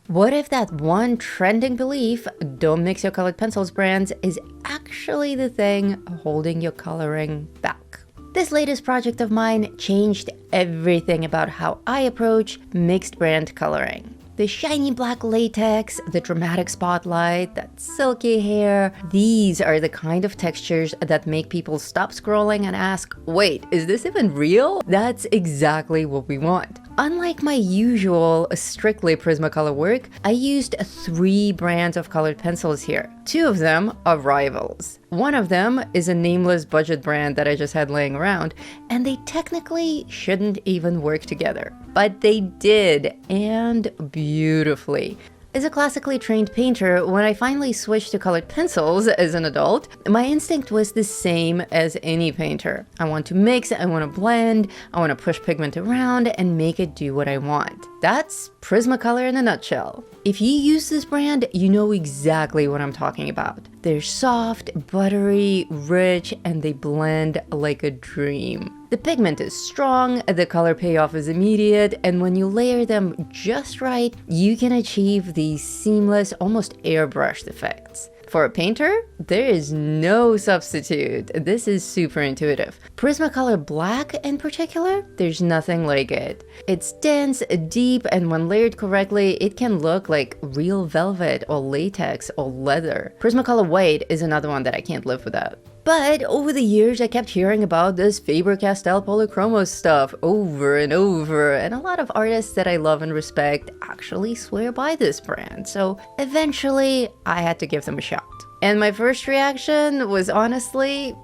What if that one trending belief, don't mix your colored pencils brands, is actually the thing holding your coloring back? This latest project of mine changed everything about how I approach mixed brand coloring. The shiny black latex, the dramatic spotlight, that silky hair, these are the kind of textures that make people stop scrolling and ask, wait, is this even real? That's exactly what we want. Unlike my usual strictly Prismacolor work, I used 3 brands of colored pencils here. 2 of them are rivals. One of them is a nameless budget brand that I just had laying around, and they technically shouldn't even work together. But they did, and beautifully. As a classically trained painter, when I finally switched to colored pencils as an adult, my instinct was the same as any painter. I want to mix, I want to blend, I want to push pigment around and make it do what I want. That's Prismacolor in a nutshell. If you use this brand, you know exactly what I'm talking about. They're soft, buttery, rich, and they blend like a dream. The pigment is strong, the color payoff is immediate, and when you layer them just right, you can achieve these seamless, almost airbrushed effects. For a painter, there is no substitute. This is super intuitive. Prismacolor Black in particular, there's nothing like it. It's dense, deep, and when layered correctly, it can look like real velvet or latex or leather. Prismacolor White is another one that I can't live without. But over the years, I kept hearing about this Faber-Castell Polychromos stuff over and over, and a lot of artists that I love and respect actually swear by this brand, so eventually I had to give them a shot. And my first reaction was honestly,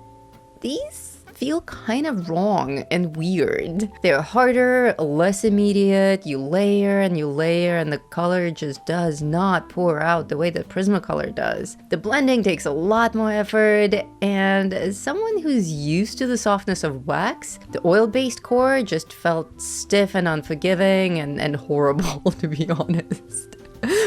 these feel kind of wrong and weird. They're harder, less immediate, you layer and the color just does not pour out the way that Prismacolor does. The blending takes a lot more effort, and as someone who's used to the softness of wax, the oil-based core just felt stiff and unforgiving and horrible, to be honest.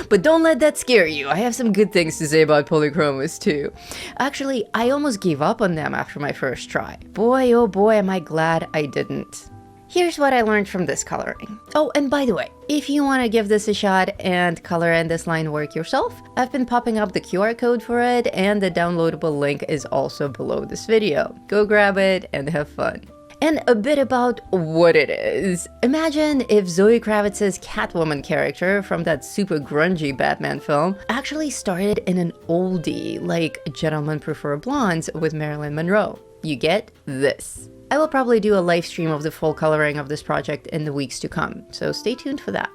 But don't let that scare you. I have some good things to say about Polychromos too. Actually, I almost gave up on them after my first try. Boy, oh boy, am I glad I didn't. Here's what I learned from this coloring. Oh, and by the way, if you want to give this a shot and color in this line work yourself, I've been popping up the QR code for it, and the downloadable link is also below this video. Go grab it and have fun. And a bit about what it is. Imagine if Zoe Kravitz's Catwoman character from that super grungy Batman film actually started in an oldie like Gentlemen Prefer Blondes with Marilyn Monroe. You get this. I will probably do a live stream of the full coloring of this project in the weeks to come, so stay tuned for that.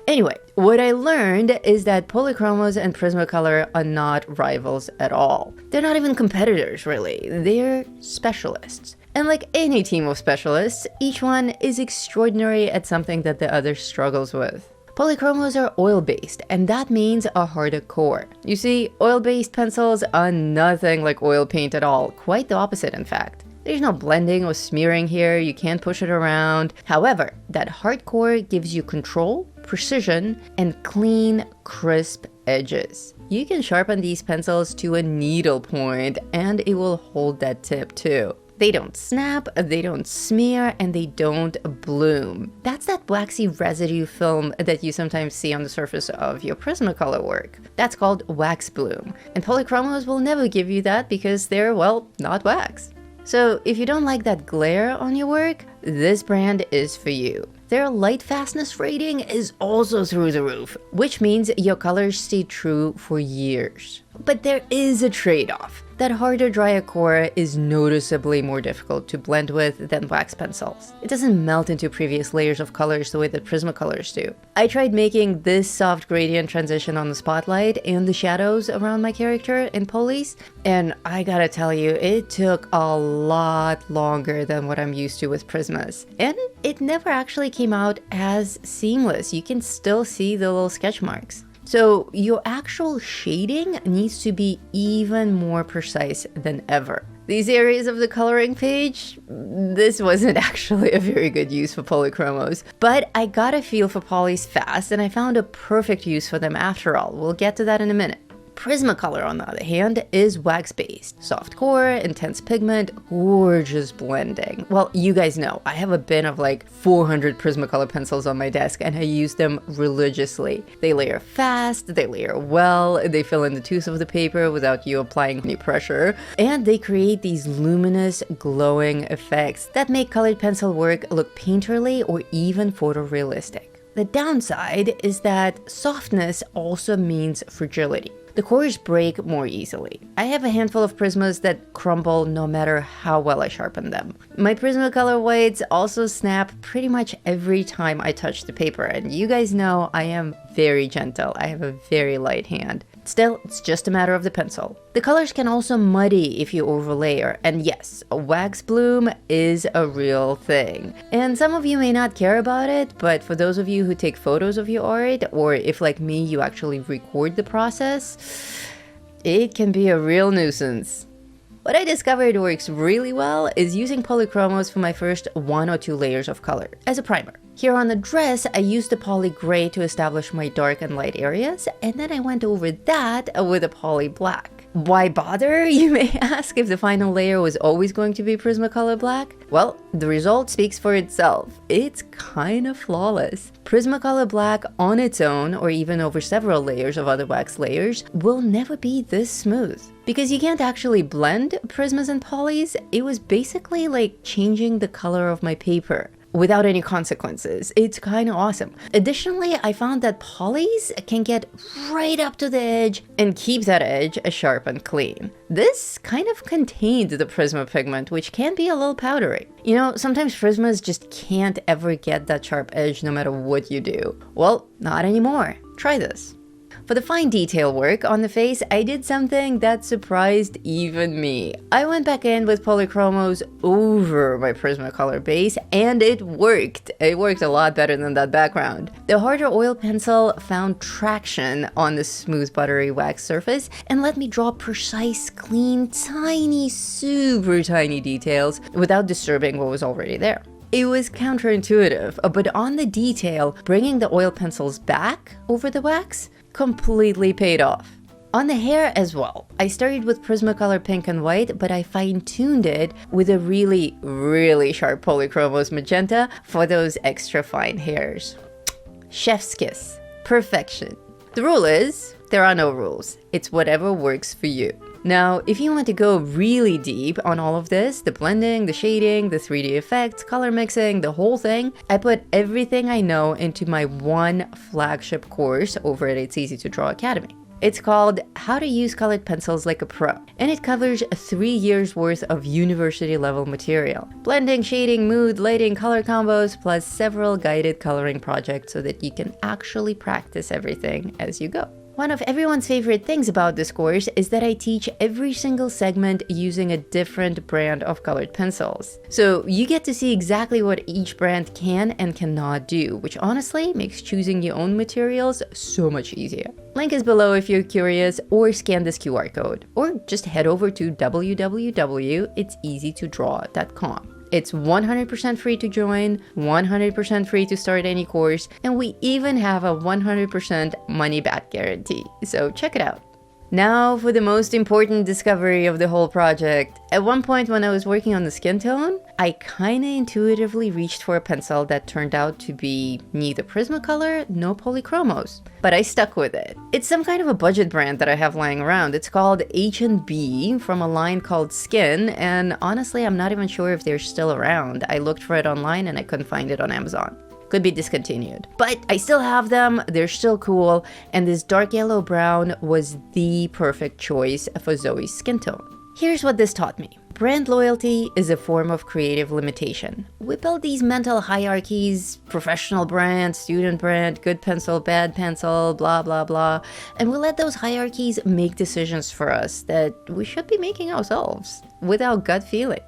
Anyway, what I learned is that Polychromos and Prismacolor are not rivals at all. They're not even competitors, really. They're specialists. And like any team of specialists, each one is extraordinary at something that the other struggles with. Polychromos are oil-based, and that means a harder core. You see, oil-based pencils are nothing like oil paint at all, quite the opposite in fact. There's no blending or smearing here, you can't push it around. However, that hard core gives you control, precision, and clean, crisp edges. You can sharpen these pencils to a needle point, and it will hold that tip too. They don't snap, they don't smear, and they don't bloom. That's that waxy residue film that you sometimes see on the surface of your Prismacolor work. That's called wax bloom. And Polychromos will never give you that because they're, well, not wax. So if you don't like that glare on your work, this brand is for you. Their light fastness rating is also through the roof, which means your colors stay true for years. But there is a trade-off. That harder, drier core is noticeably more difficult to blend with than wax pencils. It doesn't melt into previous layers of colors the way that Prismacolors do. I tried making this soft gradient transition on the spotlight and the shadows around my character in Polys, and I gotta tell you, it took a lot longer than what I'm used to with Prismas. And it never actually came out as seamless. You can still see the little sketch marks. So your actual shading needs to be even more precise than ever. These areas of the coloring page, this wasn't actually a very good use for Polychromos, but I got a feel for polys fast and I found a perfect use for them after all. We'll get to that in a minute. Prismacolor, on the other hand, is wax-based. Soft core, intense pigment, gorgeous blending. Well, you guys know, I have a bin of like 400 Prismacolor pencils on my desk and I use them religiously. They layer fast, they layer well, they fill in the tooth of the paper without you applying any pressure, and they create these luminous, glowing effects that make colored pencil work look painterly or even photorealistic. The downside is that softness also means fragility. The cores break more easily. I have a handful of Prismas that crumble no matter how well I sharpen them. My Prismacolor whites also snap pretty much every time I touch the paper, and you guys know I am very gentle. I have a very light hand. Still, it's just a matter of the pencil. The colors can also muddy if you overlayer, and yes, a wax bloom is a real thing. And some of you may not care about it, but for those of you who take photos of your art, or if like me, you actually record the process, it can be a real nuisance. What I discovered works really well is using Polychromos for my first 1 or 2 layers of color as a primer. Here on the dress, I used the poly gray to establish my dark and light areas, and then I went over that with a poly black. Why bother, you may ask, if the final layer was always going to be Prismacolor black? Well, the result speaks for itself. It's kind of flawless. Prismacolor black on its own, or even over several layers of other wax layers, will never be this smooth. Because you can't actually blend Prismas and polys, it was basically like changing the color of my paper without any consequences. It's kind of awesome. Additionally, I found that polys can get right up to the edge and keep that edge sharp and clean. This kind of contained the Prisma pigment, which can be a little powdery. You know, sometimes Prismas just can't ever get that sharp edge no matter what you do. Well, not anymore. Try this. For the fine detail work on the face, I did something that surprised even me. I went back in with Polychromos over my Prismacolor base, and it worked. It worked a lot better than that background. The harder oil pencil found traction on the smooth buttery wax surface and let me draw precise, clean, tiny, super tiny details without disturbing what was already there. It was counterintuitive, but on the detail, bringing the oil pencils back over the wax completely paid off. On the hair as well, I started with Prismacolor pink and white, but I fine-tuned it with a really, really sharp Polychromos magenta for those extra fine hairs. Chef's kiss. Perfection. The rule is, there are no rules. It's whatever works for you. Now, if you want to go really deep on all of this, the blending, the shading, the 3D effects, color mixing, the whole thing, I put everything I know into my one flagship course over at It's Easy to Draw Academy. It's called How to Use Colored Pencils Like a Pro, and it covers 3 years worth of university level material. Blending, shading, mood, lighting, color combos, plus several guided coloring projects so that you can actually practice everything as you go. One of everyone's favorite things about this course is that I teach every single segment using a different brand of colored pencils. So you get to see exactly what each brand can and cannot do, which honestly makes choosing your own materials so much easier. Link is below if you're curious, or scan this QR code, or just head over to www.itseasytodraw.com. It's 100% free to join, 100% free to start any course, and we even have a 100% money back guarantee, so check it out. Now for the most important discovery of the whole project. At one point when I was working on the skin tone, I kinda intuitively reached for a pencil that turned out to be neither Prismacolor nor Polychromos, but I stuck with it. It's some kind of a budget brand that I have lying around. It's called H&B from a line called Skin, and honestly I'm not even sure if they're still around. I looked for it online and I couldn't find it on Amazon. Could be discontinued, but I still have them, they're still cool, and this dark yellow brown was the perfect choice for Zoe's skin tone. Here's what this taught me. Brand loyalty is a form of creative limitation. We build these mental hierarchies, professional brand, student brand, good pencil, bad pencil, blah, blah, blah, and we let those hierarchies make decisions for us that we should be making ourselves with our gut feeling.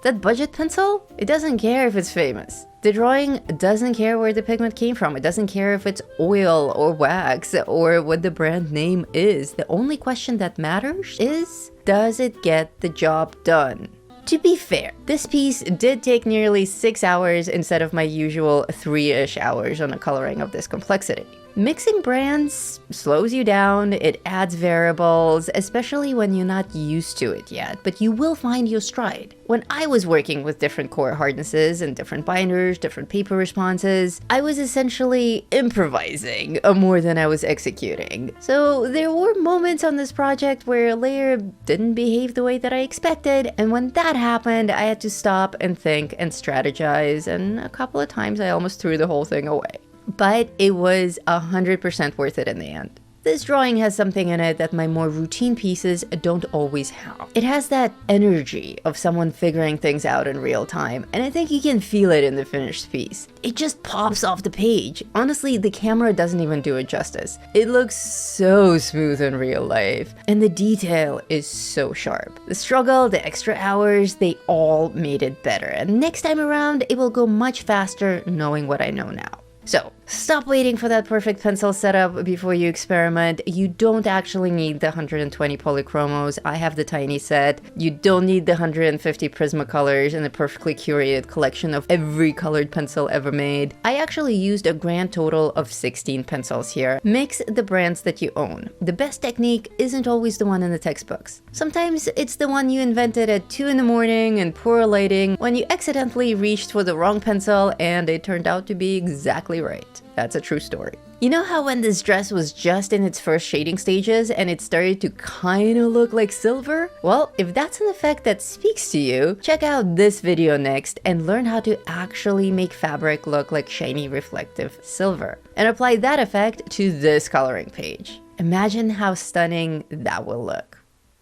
That budget pencil, it doesn't care if it's famous. The drawing doesn't care where the pigment came from. It doesn't care if it's oil or wax or what the brand name is. The only question that matters is, does it get the job done? To be fair, this piece did take nearly 6 hours instead of my usual 3-ish hours on a coloring of this complexity. Mixing brands slows you down, it adds variables, especially when you're not used to it yet, but you will find your stride. When I was working with different core hardnesses and different binders, different paper responses, I was essentially improvising more than I was executing. So there were moments on this project where a layer didn't behave the way that I expected, and when that happened, I had to stop and think and strategize, and a couple of times I almost threw the whole thing away. But it was 100% worth it in the end. This drawing has something in it that my more routine pieces don't always have. It has that energy of someone figuring things out in real time, and I think you can feel it in the finished piece. It just pops off the page. Honestly, the camera doesn't even do it justice. It looks so smooth in real life, and the detail is so sharp. The struggle, the extra hours, they all made it better, and next time around, it will go much faster knowing what I know now. So, stop waiting for that perfect pencil setup before you experiment. You don't actually need the 120 Polychromos. I have the tiny set. You don't need the 150 Prismacolors and a perfectly curated collection of every colored pencil ever made. I actually used a grand total of 16 pencils here. Mix the brands that you own. The best technique isn't always the one in the textbooks. Sometimes it's the one you invented at 2 in the morning in poor lighting when you accidentally reached for the wrong pencil and it turned out to be exactly right. That's a true story. You know how when this dress was just in its first shading stages and it started to kind of look like silver? Well, if that's an effect that speaks to you, check out this video next and learn how to actually make fabric look like shiny reflective silver. And apply that effect to this coloring page. Imagine how stunning that will look.